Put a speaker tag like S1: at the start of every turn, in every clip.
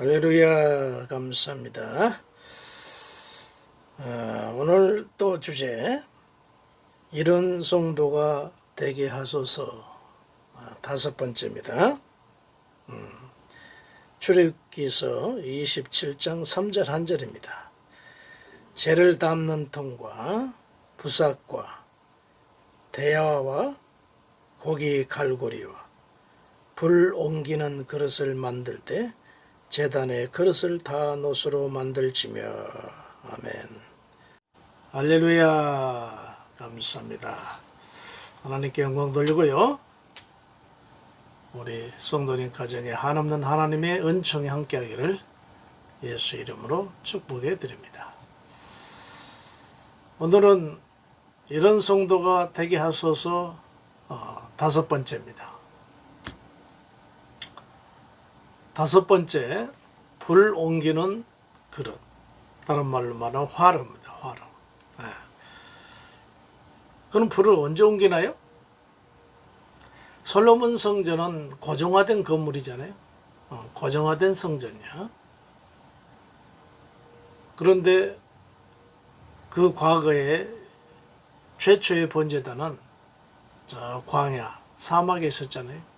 S1: 할렐루야, 감사합니다. 오늘 또 주제, 이런 성도가 되게 하소서. 다섯 번째입니다. 출애굽기서 27장 3절 한 절입니다. 재를 담는 통과 부삭과 대야와 고기 갈고리와 불 옮기는 그릇을 만들 때 제단에 그릇을 다 노수로 만들지며. 아멘. 할렐루야, 감사합니다. 하나님께 영광 돌리고요, 우리 성도님 가정에 한없는 하나님의 은총이 함께하기를 예수 이름으로 축복해 드립니다. 오늘은 이런 성도가 되게 하소서 다섯 번째입니다. 다섯 번째, 불 옮기는 그릇. 다른 말로 말하면 화로입니다. 화로. 그럼 불을 언제 옮기나요? 솔로몬 성전은 고정화된 건물이잖아요. 고정화된 성전이야. 그런데 그 과거에 최초의 번제단은 저 광야, 사막에 있었잖아요.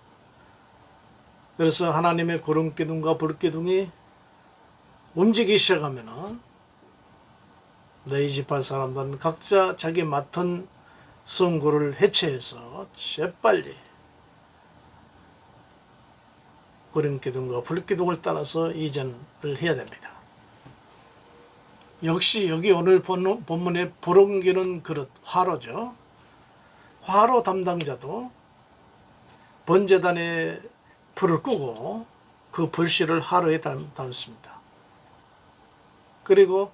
S1: 그래서 하나님의 구름기둥과 불기둥이 움직이기 시작하면은 너희 지파 사람들은 각자 자기 맡은 성구를 해체해서 재빨리 구름기둥과 불기둥을 따라서 이전을 해야 됩니다. 역시 여기 오늘 본문에 불 옮기는 그릇, 화로죠. 화로 담당자도 번제단에 불을 끄고 그 불씨를 화로에 담습니다. 그리고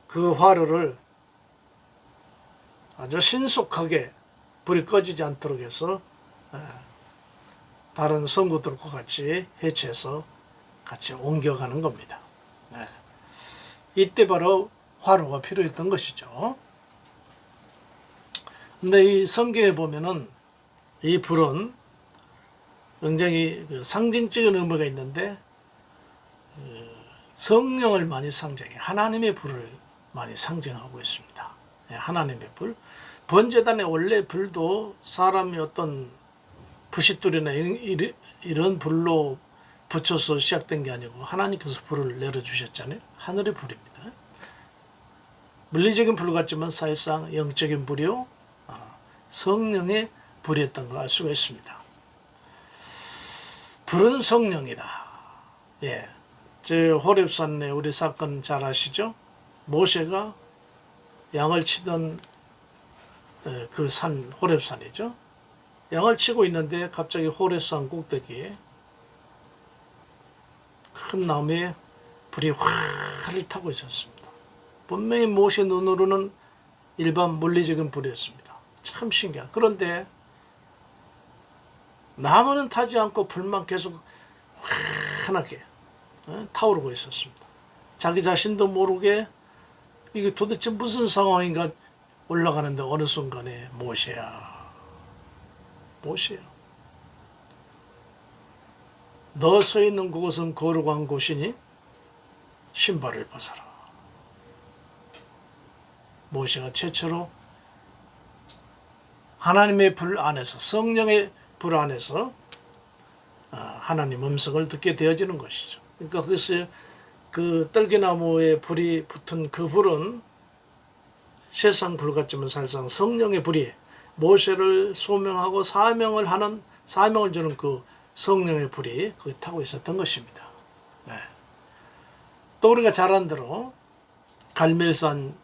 S1: 그 화로를 아주 신속하게 불이 꺼지지 않도록 해서 다른 성구들과 같이 해체해서 같이 옮겨가는 겁니다. 이때 바로 화로가 필요했던 것이죠. 근데 이 성경에 보면은 이 불은 굉장히 상징적인 의미가 있는데 성령을 많이 상징해, 하나님의 불을 많이 상징하고 있습니다. 하나님의 불. 번제단의 원래 불도 사람이 어떤 부싯돌이나 이런 불로 붙여서 시작된 게 아니고 하나님께서 불을 내려주셨잖아요. 하늘의 불입니다. 물리적인 불 같지만 사실상 영적인 불이요, 성령의 불이었던 걸 알 수가 있습니다. 불은 성령이다. 저 호렙산에 우리 사건 잘 아시죠? 모세가 양을 치던 그 산, 호렙산이죠. 양을 치고 있는데 갑자기 호렙산 꼭대기에 큰 나무에 불이 활을 타고 있었습니다. 분명히 모세 눈으로는 일반 물리적인 불이었습니다. 참 신기한. 그런데 나무는 타지 않고 불만 계속 환하게 타오르고 있었습니다. 자기 자신도 모르게 이게 도대체 무슨 상황인가 올라가는데 어느 순간에 모세야, 너 서 있는 그곳은 거룩한 곳이니 신발을 벗어라. 모세가 최초로 하나님의 불 안에서, 성령의 불 안에서 하나님 음성을 듣게 되어지는 것이죠. 그러니까 그것을 그 떨기나무에 불이 붙은 그 불은 세상 불 같지만 사실상 성령의 불이 모세를 소명하고 사명을 주는 그 성령의 불이 거기 타고 있었던 것입니다. 또 우리가 잘 아는 대로 갈멜산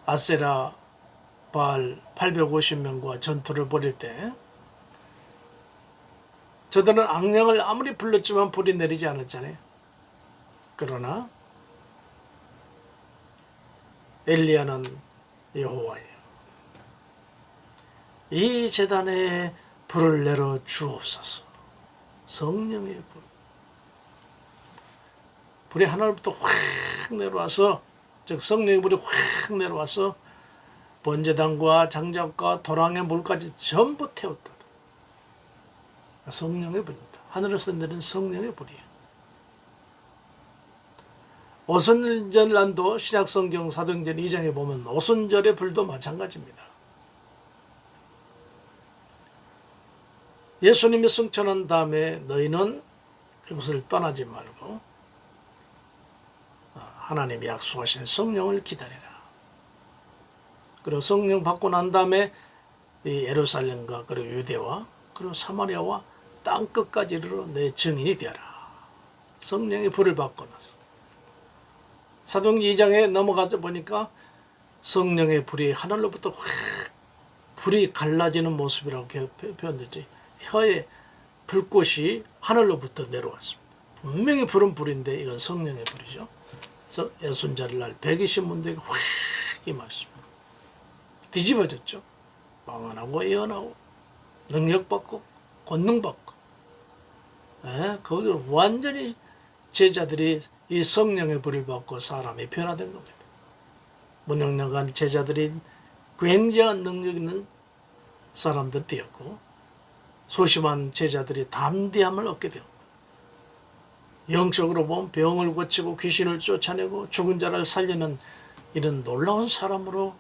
S1: 아세라 바알 850명과 전투를 벌일 때 저들은 악령을 아무리 불렀지만 불이 내리지 않았잖아요. 그러나 엘리야는 여호와예요. 이 제단에 불을 내려 주옵소서. 성령의 불. 불이 하늘부터 확 내려와서, 즉 성령의 불이 확 내려와서 번제단과 장작과 도랑의 물까지 전부 태웠다. 성령의 불입니다. 하늘에서 내린 성령의 불이에요. 오순절난도 신약성경 사도행전 2장에 보면 오순절의 불도 마찬가지입니다. 예수님이 승천한 다음에 너희는 이곳을 떠나지 말고 하나님이 약속하신 성령을 기다리라. 그리고 성령 받고 난 다음에 이 예루살렘과 그리고 유대와 그리고 사마리아와 땅 끝까지 이르러 내 증인이 되어라. 성령의 불을 받고 나서 사도행전 2장에 넘어가서 보니까 성령의 불이 하늘로부터 확 불이 갈라지는 모습이라고 표현되지. 혀에 불꽃이 하늘로부터 내려왔습니다. 분명히 불은 불인데 이건 성령의 불이죠. 그래서 예순절날 120문들에게 확 임했습니다. 뒤집어졌죠. 방언하고 예언하고 능력받고 권능받고 거기 완전히 제자들이 이 성령의 불을 받고 사람이 변화된 겁니다. 무능력한 제자들이 굉장한 능력 있는 사람들 되었고 소심한 제자들이 담대함을 얻게 되었고 영적으로 보면 병을 고치고 귀신을 쫓아내고 죽은 자를 살리는 이런 놀라운 사람으로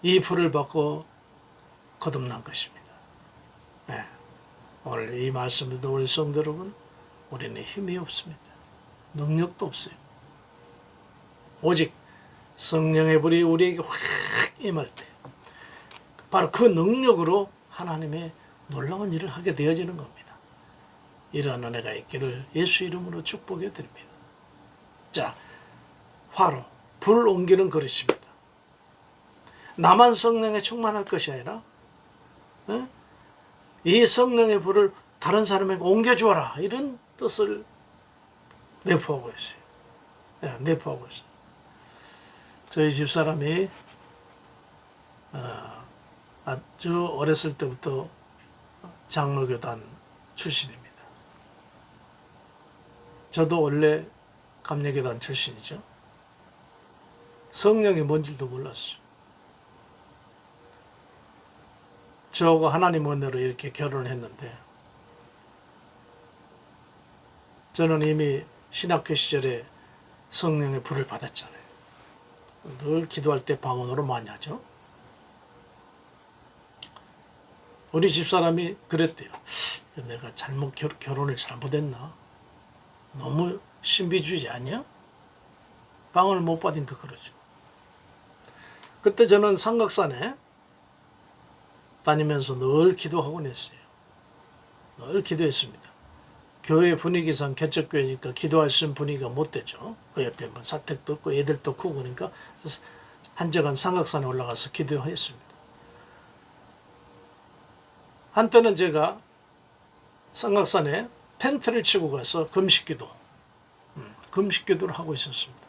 S1: 이 불을 받고 거듭난 것입니다. 네. 오늘 이 말씀을 듣는 우리 성도 여러분, 우리는 힘이 없습니다. 능력도 없어요. 오직 성령의 불이 우리에게 확 임할 때 바로 그 능력으로 하나님의 놀라운 일을 하게 되어지는 겁니다. 이러한 은혜가 있기를 예수 이름으로 축복해 드립니다. 자, 화로, 불 옮기는 그릇입니다. 나만 성령에 충만할 것이 아니라 이 성령의 불을 다른 사람에게 옮겨주어라 이런 뜻을 내포하고 있어요. 내포하고 있어요. 저희 집사람이 아주 어렸을 때부터 장로교단 출신입니다. 저도 원래 감리교단 출신이죠. 성령이 뭔지도 몰랐어요. 저하고 하나님 은혜로 이렇게 결혼을 했는데 저는 이미 신학교 시절에 성령의 불을 받았잖아요. 늘 기도할 때 방언으로 많이 하죠. 우리 집사람이 그랬대요. 내가 잘못 결혼을 잘못했나? 너무 신비주의 아니야? 방언을 못 받으니까 그러죠. 그때 저는 삼각산에 다니면서 늘 기도하곤 했어요. 늘 기도했습니다. 교회 분위기상 개척교회니까 기도할 수 있는 분위기가 못 되죠. 그 옆에 뭐 사택도 없고 애들도 크고 그러니까 한적한 삼각산에 올라가서 기도했습니다. 한때는 제가 삼각산에 텐트를 치고 가서 금식기도를 하고 있었습니다.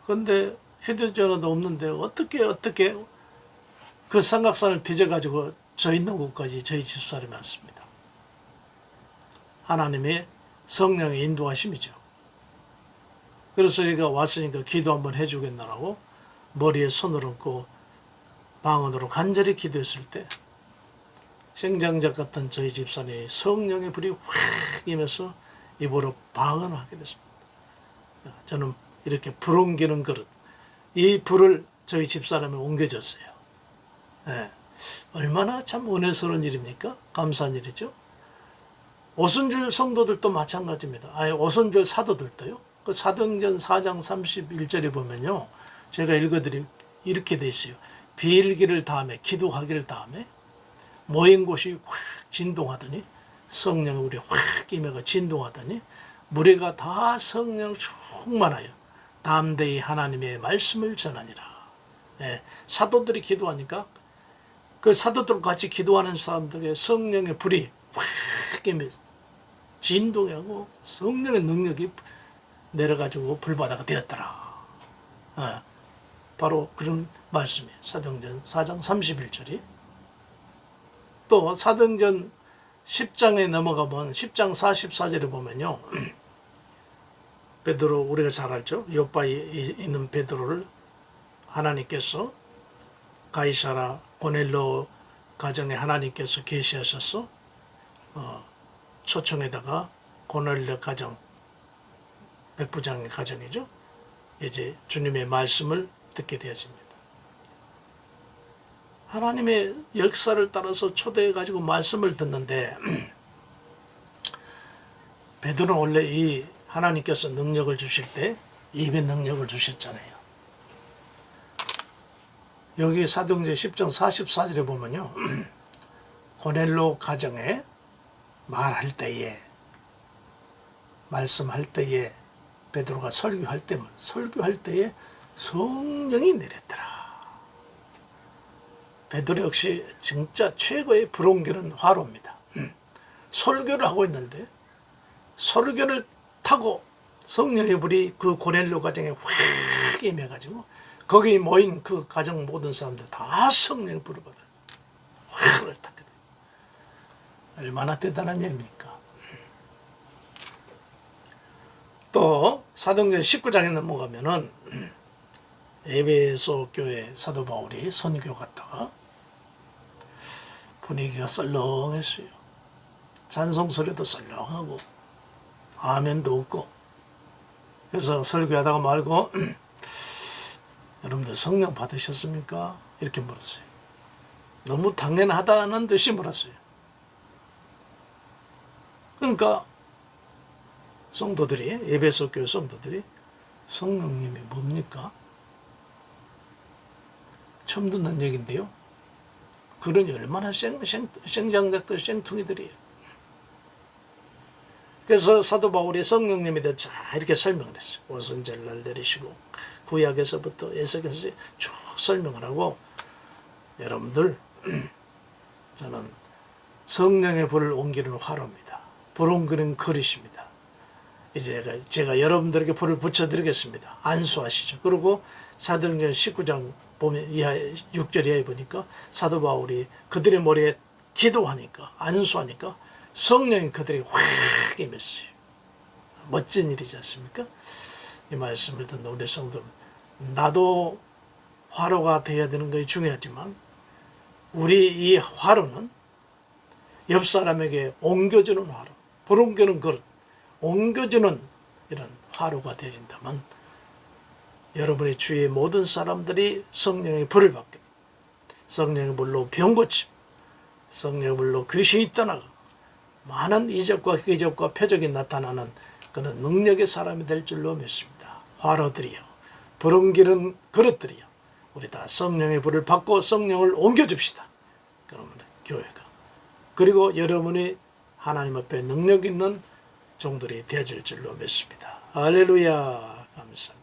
S1: 그런데 휴대전화도 없는데 어떻게 그 삼각산을 뒤져가지고 저 있는 곳까지 저희 집사람이 왔습니다. 하나님의 성령의 인도하심이죠. 그래서 제가 왔으니까 기도 한번 해주겠나라고 머리에 손을 얹고 방언으로 간절히 기도했을 때 생장작 같은 저희 집사님이 성령의 불이 확 임해서 입으로 방언을 하게 됐습니다. 저는 이렇게 불 옮기는 그릇, 이 불을 저희 집사람이 옮겨줬어요. 네. 얼마나 참 은혜스러운 일입니까? 감사한 일이죠. 오순절 성도들도 마찬가지입니다. 오순절 사도들도요. 그 사도행전 4장 31절에 보면요. 제가 읽어드릴 이렇게 돼 있어요. 비일기를 다음에 기도하기를 다음에 모인 곳이 확 진동하더니 성령이 우리 확 임해가 진동하더니 무리가 다 성령 충만하여 담대히 하나님의 말씀을 전하니라. 네. 사도들이 기도하니까 그 사도들과 같이 기도하는 사람들의 성령의 불이 확 임해 진동하고 성령의 능력이 내려가지고 불바다가 되었더라. 바로 그런 말씀이에요. 사도행전 4장 31절이. 또 사도행전 10장에 넘어가면 10장 44절에 보면요. 베드로 우리가 잘 알죠. 요바에 있는 베드로를 하나님께서 가이사라 고넬로 가정에 하나님께서 계시하셔서 초청에다가 고넬료 가정, 백부장의 가정이죠. 이제 주님의 말씀을 듣게 되어집니다. 하나님의 역사를 따라서 초대해가지고 말씀을 듣는데 베드로는 원래 이 하나님께서 능력을 주실 때 입의 능력을 주셨잖아요. 여기 사도행전 10장 44절에 보면요. 고넬료 가정에 말할 때에, 말씀할 때에, 베드로가 설교할 때에 성령이 내렸더라. 베드로 역시 진짜 최고의 불온결은 화로입니다. 설교를 하고 있는데 설교를 타고 성령의 불이 그 고넬료 가정에 확 임해가지고 거기 모인 그 가정 모든 사람들 다 성령의 불을 받았어요. 확을 탔거든요. 얼마나 대단한 일입니까? 또 사도행전 19장에 넘어가면은 에베소 교회 사도 바울이 선교 갔다가 분위기가 썰렁했어요. 찬송 소리도 썰렁하고 아멘도 없고, 그래서 설교하다가 말고 여러분들 성령 받으셨습니까? 이렇게 물었어요. 너무 당연하다는 듯이 물었어요. 그러니까 성도들이, 에베소 교회 성도들이 성령님이 뭡니까? 처음 듣는 얘기인데요. 그러니 얼마나 생장작들 생퉁이들이에요. 그래서 사도 바울이 성령님에 대해 잘 이렇게 설명을 했어요. 오순절날 내리시고 구약에서부터 에스겔에서 쭉 설명을 하고, 여러분들 저는 성령의 불을 옮기는 화로입니다. 불 옮기는 그릇입니다. 이제 제가 여러분들에게 불을 붙여드리겠습니다. 안수하시죠. 그리고 사도행전 19장 보면 6절 이하에 보니까 사도 바울이 그들의 머리에 기도하니까, 안수하니까 성령이 그들에게 확 임했어요. 멋진 일이지 않습니까? 이 말씀을 듣는 우리 성도, 나도 화로가 되어야 되는 것이 중요하지만 우리 이 화로는 옆 사람에게 옮겨주는 화로, 불 옮기는 그릇, 옮겨주는 이런 화로가 되어진다면 여러분의 주위의 모든 사람들이 성령의 불을 받게, 성령의 불로 병 고침, 성령의 불로 귀신이 떠나가고 많은 이적과 기적과 표적이 나타나는 그런 능력의 사람이 될 줄로 믿습니다. 화로들이요, 불 옮기는 그릇들이요, 우리 다 성령의 불을 받고 성령을 옮겨줍시다. 그러면 교회가, 그리고 여러분이 하나님 앞에 능력 있는 종들이 되어질 줄로 믿습니다. 할렐루야. 감사합니다.